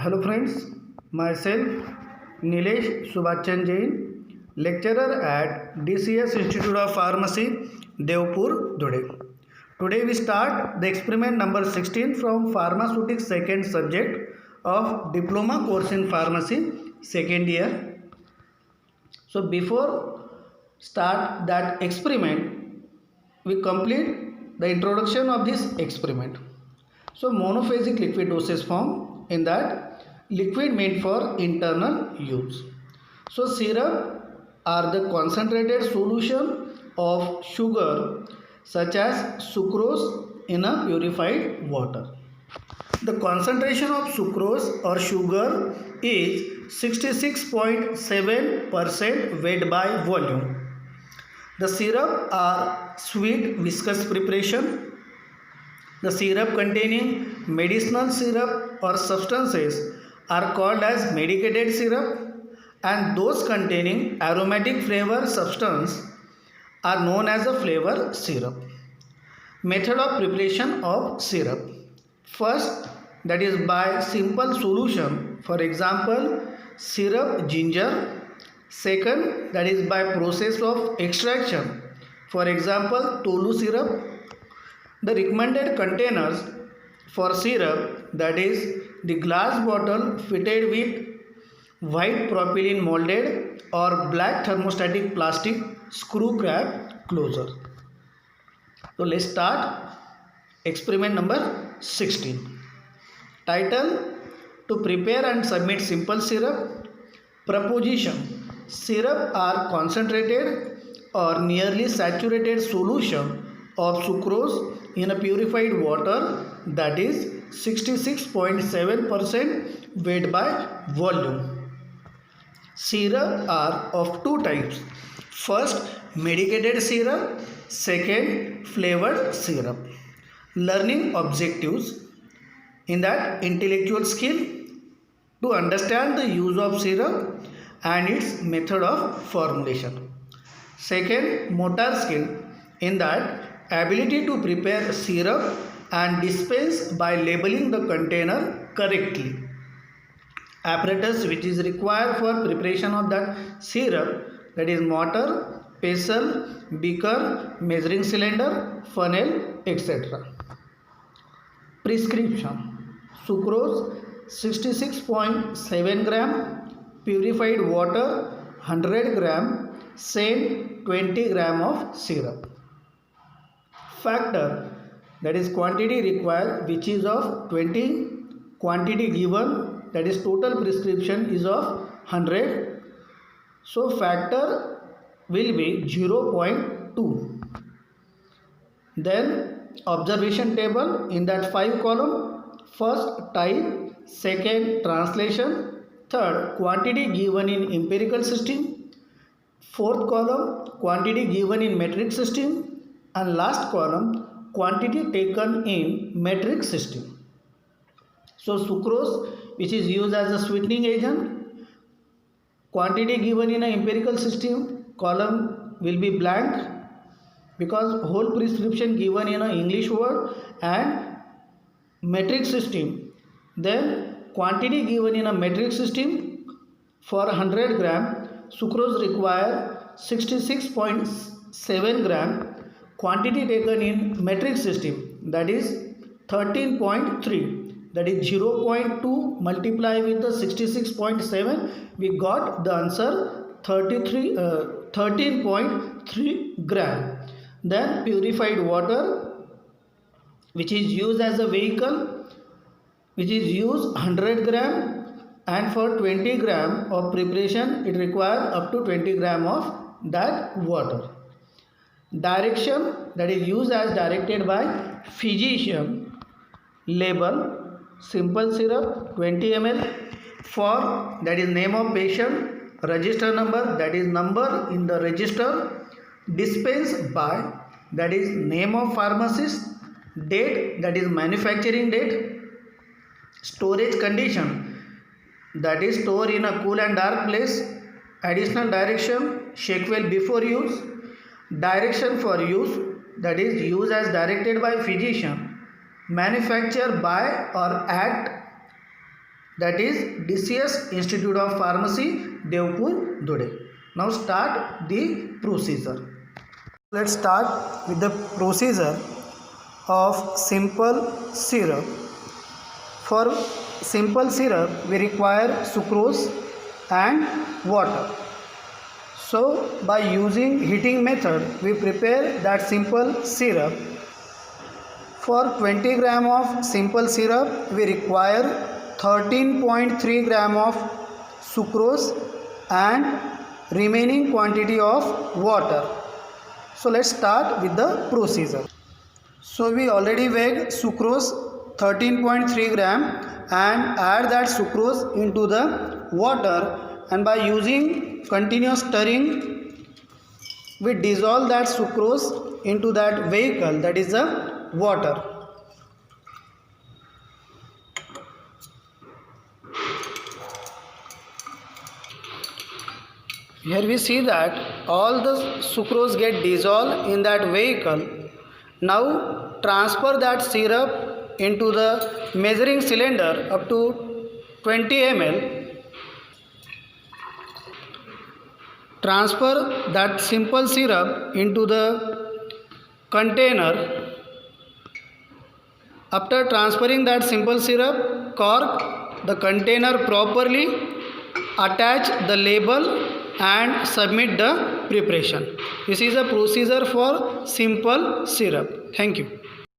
Hello friends, myself Nilesh Subhachan Jain, lecturer at DCS Institute of Pharmacy, Devpur, Dhude. Today we start the experiment number 16 from pharmaceutics second subject of diploma course in pharmacy second year. So before start that experiment, we complete the introduction of this experiment. So monophasic liquid dosage form, in that liquid meant for internal use. So syrup are the concentrated solution of sugar such as sucrose in a purified water. The concentration of sucrose or sugar is 66.7% weight by volume. The syrup are sweet viscous preparation. The syrup containing medicinal syrup or substances are called as medicated syrup, and those containing aromatic flavor substance are known as a flavor syrup. Method of preparation of syrup. First, that is by simple solution, for example syrup ginger. Second, that is by process of extraction, for example Tolu syrup. The recommended containers for syrup, that is the glass bottle fitted with white propylene molded or black thermostatic plastic screw cap closure. So let's start experiment number 16. Title: to prepare and submit simple syrup. Proposition: syrup are concentrated or nearly saturated solution of sucrose in a purified water, that is 66.7% weight by volume. Syrup are of two types. First, medicated syrup. Second, flavored syrup. Learning objectives, in that intellectual skill to understand the use of syrup and its method of formulation. Second, motor skill, in that ability to prepare syrup and dispense by labeling the container correctly. Apparatus which is required for preparation of that syrup, that is mortar, pestle, beaker, measuring cylinder, funnel, etc. Prescription: sucrose 66.7 gram, purified water 100 gram, same 20 gram of syrup. Factor, that is quantity required, which is of 20, quantity given, that is total prescription is of 100. So factor will be 0.2. Then observation table, in that 5 column. First, type. Second, translation. Third, quantity given in empirical system. Fourth column, quantity given in metric system. And last column, quantity taken in metric system. So sucrose, which is used as a sweetening agent, quantity given in an empirical system, column will be blank because whole prescription given in an English word, and metric system. Then quantity given in a metric system, for 100 gram sucrose require 66.7 gram, quantity taken in metric system, that is 13.3, that is 0.2 multiply with the 66.7, we got the answer 13.3 gram. Then purified water, which is used as a vehicle, which is used 100 gram, and for 20 gram of preparation it requires up to 20 gram of that water. Direction, that is used as directed by physician. Label: simple syrup 20 ml. Form, that is name of patient. Register number, that is number in the register. Dispense by, that is name of pharmacist. Date, that is manufacturing date. Storage condition, that is store in a cool and dark place. Additional direction: shake well before use. Direction for use, that is use as directed by physician. Manufacture by or at that is DCS Institute of Pharmacy, Devpur, Dhude. Now start the procedure. Let's start with the procedure of simple syrup. For simple syrup, we require sucrose and water. So by using heating method, we prepare that simple syrup. For 20 gram of simple syrup, we require 13.3 gram of sucrose and remaining quantity of water. So let's start with the procedure. So we already weighed sucrose 13.3 gram and add that sucrose into the water, and by using continuous stirring we dissolve that sucrose into that vehicle, that is the water. Here we see that all the sucrose get dissolved in that vehicle. Now transfer that syrup into the measuring cylinder up to 20 ml. Transfer that simple syrup into the container. After transferring that simple syrup, cork the container properly, attach the label and submit the preparation. This is a procedure for simple syrup. Thank you.